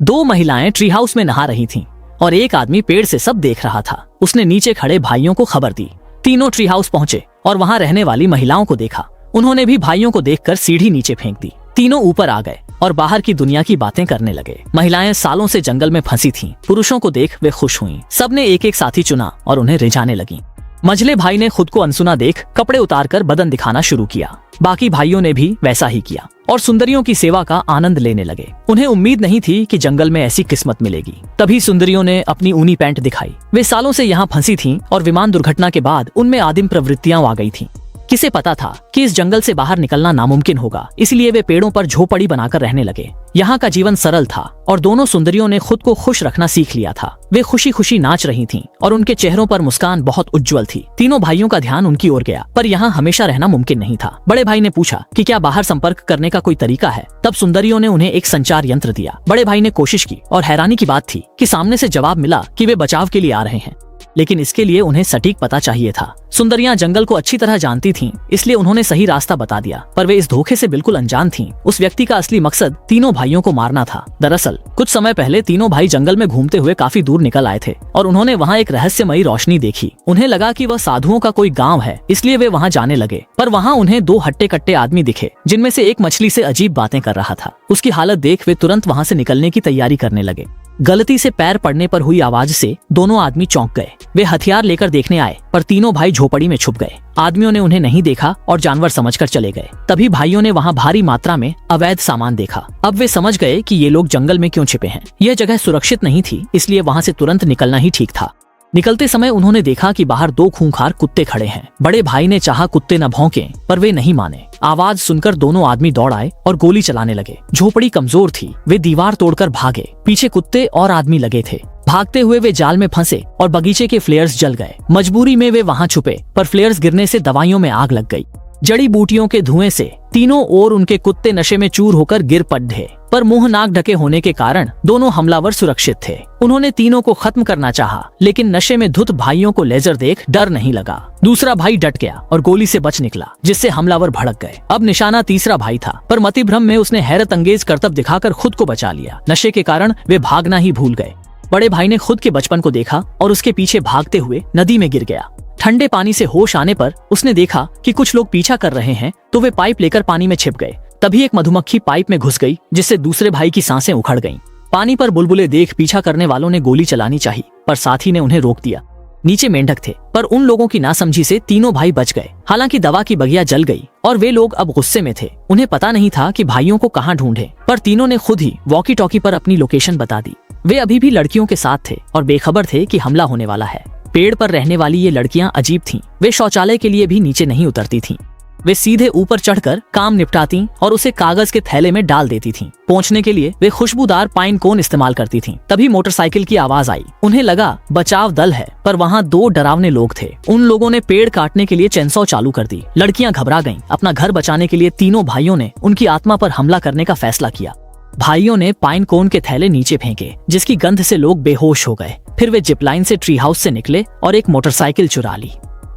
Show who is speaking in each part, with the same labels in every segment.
Speaker 1: दो महिलाएं tree house में नहा रही थीं और एक आदमी पेड़ से सब देख रहा था। उसने नीचे खड़े भाइयों को खबर दी। तीनों ट्री हाउस पहुंचे और वहां रहने वाली महिलाओं को देखा। उन्होंने भी भाइयों को देखकर सीढ़ी नीचे फेंक दी। तीनों ऊपर आ गए और बाहर की दुनिया की बातें करने लगे। महिलाएं सालों से जंगल में फंसी थीं। पुरुषों को देख वे खुश हुईं। सबने एक एक साथी चुना और उन्हें रिझाने लगी। मझले भाई ने खुद को अनसुना देख कपड़े उतारकर बदन दिखाना शुरू किया। बाकी भाइयों ने भी वैसा ही किया और सुंदरियों की सेवा का आनंद लेने लगे। उन्हें उम्मीद नहीं थी कि जंगल में ऐसी किस्मत मिलेगी। तभी सुंदरियों ने अपनी ऊनी पैंट दिखाई। वे सालों से यहाँ फंसी थीं और विमान दुर्घटना के बाद उनमें आदिम प्रवृत्तियां आ गई थीं। किसे पता था कि इस जंगल से बाहर निकलना नामुमकिन होगा, इसलिए वे पेड़ों पर झोपड़ी बनाकर रहने लगे। यहाँ का जीवन सरल था और दोनों सुंदरियों ने खुद को खुश रखना सीख लिया था। वे खुशी खुशी नाच रही थीं और उनके चेहरों पर मुस्कान बहुत उज्जवल थी। तीनों भाइयों का ध्यान उनकी ओर गया, पर यहाँ हमेशा रहना मुमकिन नहीं था। बड़े भाई ने पूछा कि क्या बाहर संपर्क करने का कोई तरीका है। तब सुंदरियों ने उन्हें एक संचार यंत्र दिया। बड़े भाई ने कोशिश की और हैरानी की बात थी कि सामने से जवाब मिला कि वे बचाव के लिए आ रहे हैं, लेकिन इसके लिए उन्हें सटीक पता चाहिए था। सुंदरियां जंगल को अच्छी तरह जानती थीं, इसलिए उन्होंने सही रास्ता बता दिया, पर वे इस धोखे से बिल्कुल अनजान थीं। उस व्यक्ति का असली मकसद तीनों भाइयों को मारना था। दरअसल कुछ समय पहले तीनों भाई जंगल में घूमते हुए काफी दूर निकल आए थे और उन्होंने वहाँ एक रहस्यमयी रोशनी देखी। उन्हें लगा कि वह साधुओं का कोई गाँव है, इसलिए वे वहाँ जाने लगे। पर वहाँ उन्हें दो हट्टे कट्टे आदमी दिखे, जिनमें से एक मछली से अजीब बातें कर रहा था। उसकी हालत देख वे तुरंत वहाँ से निकलने की तैयारी करने लगे। गलती से पैर पड़ने पर हुई आवाज से दोनों आदमी चौंक गए। वे हथियार लेकर देखने आए, पर तीनों भाई झोपड़ी में छुप गए। आदमियों ने उन्हें नहीं देखा और जानवर समझकर चले गए। तभी भाइयों ने वहाँ भारी मात्रा में अवैध सामान देखा। अब वे समझ गए कि ये लोग जंगल में क्यों छिपे हैं। यह जगह सुरक्षित नहीं थी, इसलिए वहाँ से तुरंत निकलना ही ठीक था। निकलते समय उन्होंने देखा कि बाहर दो खूंखार कुत्ते खड़े हैं। बड़े भाई ने चाहा कुत्ते न भौंकें, पर वे नहीं माने। आवाज सुनकर दोनों आदमी दौड़ आए और गोली चलाने लगे। झोपड़ी कमजोर थी, वे दीवार तोड़कर भागे। पीछे कुत्ते और आदमी लगे थे। भागते हुए वे जाल में फंसे और बगीचे के फ्लेयर्स जल गए। मजबूरी में वे वहां छुपे, पर फ्लेयर्स गिरने से दवाइयों में आग लग गई। जड़ी बूटियों के धुएं से तीनों ओर उनके कुत्ते नशे में चूर होकर गिर पड़े, पर मुंह नाक ढके होने के कारण दोनों हमलावर सुरक्षित थे। उन्होंने तीनों को खत्म करना चाहा, लेकिन नशे में धुत भाइयों को लेजर देख डर नहीं लगा। दूसरा भाई डट गया और गोली से बच निकला, जिससे हमलावर भड़क गए। अब निशाना तीसरा भाई था, पर मतिभ्रम में उसने हैरत अंगेज करतब दिखाकर खुद को बचा लिया। नशे के कारण वे भागना ही भूल गए। बड़े भाई ने खुद के बचपन को देखा और उसके पीछे भागते हुए नदी में गिर गया। ठंडे पानी से होश आने पर उसने देखा कि कुछ लोग पीछा कर रहे हैं, तो वे पाइप लेकर पानी में छिप गए। तभी एक मधुमक्खी पाइप में घुस गई, जिससे दूसरे भाई की सांसें उखड़ गईं। पानी पर बुलबुले देख पीछा करने वालों ने गोली चलानी चाहिए, पर साथी ने उन्हें रोक दिया। नीचे मेंढक थे, पर उन लोगों की नासमझी से तीनों भाई बच गए। हालांकि दवा की बगिया जल गई और वे लोग अब गुस्से में थे। उन्हें पता नहीं था कि भाइयों को कहाँ ढूंढे, पर तीनों ने खुद ही वॉकी टॉकी पर अपनी लोकेशन बता दी। वे अभी भी लड़कियों के साथ थे और बेखबर थे कि हमला होने वाला है। पेड़ पर रहने वाली ये लड़कियां अजीब थीं। वे शौचालय के लिए भी नीचे नहीं उतरती थीं। वे सीधे ऊपर चढ़कर काम निपटाती और उसे कागज के थैले में डाल देती थीं। पहुंचने के लिए वे खुशबूदार पाइन कोन इस्तेमाल करती थीं। तभी मोटरसाइकिल की आवाज आई। उन्हें लगा बचाव दल है, पर वहाँ दो डरावने लोग थे। उन लोगों ने पेड़ काटने के लिए चेनसॉ चालू कर दी। लड़कियां घबरा गईं। अपना घर बचाने के लिए तीनों भाइयों ने उनकी आत्मा पर हमला करने का फैसला किया। भाइयों ने पाइन कोन के थैले नीचे फेंके, जिसकी गंध से लोग बेहोश हो गए। फिर वे जिपलाइन से ट्री हाउस से निकले और एक मोटरसाइकिल चुरा ली।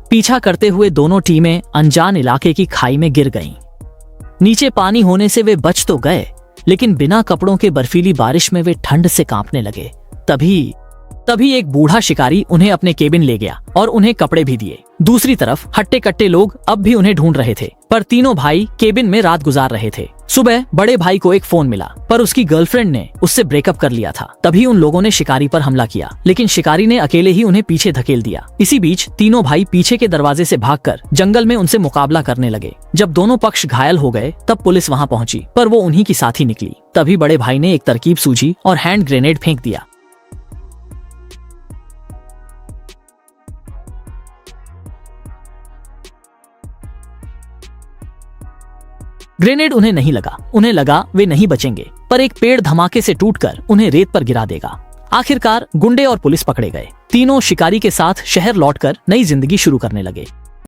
Speaker 1: पीछा करते हुए दोनों टीमें अनजान इलाके की खाई में गिर गईं। नीचे पानी होने से वे बच तो गए, लेकिन बिना कपड़ों के बर्फीली बारिश में वे ठंड से कांपने लगे। तभी एक बूढ़ा शिकारी उन्हें अपने केबिन ले गया और उन्हें कपड़े भी दिए। दूसरी तरफ हट्टे कट्टे लोग अब भी उन्हें ढूंढ रहे थे, पर तीनों भाई केबिन में रात गुजार रहे थे। सुबह बड़े भाई को एक फोन मिला, पर उसकी गर्लफ्रेंड ने उससे ब्रेकअप कर लिया था। तभी उन लोगों ने शिकारी पर हमला किया, लेकिन शिकारी ने अकेले ही उन्हें पीछे धकेल दिया। इसी बीच तीनों भाई पीछे के दरवाजे से भागकर जंगल में उनसे मुकाबला करने लगे। जब दोनों पक्ष घायल हो गए, तब पुलिस वहां पहुंची, पर वो उन्हीं की साथी निकली। तभी बड़े भाई ने एक तरकीब सूझी और हैंड ग्रेनेड फेंक दिया। ग्रेनेड उन्हें नहीं लगा। उन्हें लगा वे नहीं बचेंगे, पर एक पेड़ धमाके से टूटकर उन्हें रेत पर गिरा देगा। आखिरकार गुंडे और पुलिस पकड़े गए। तीनों शिकारी के साथ शहर लौटकर नई जिंदगी शुरू करने लगे।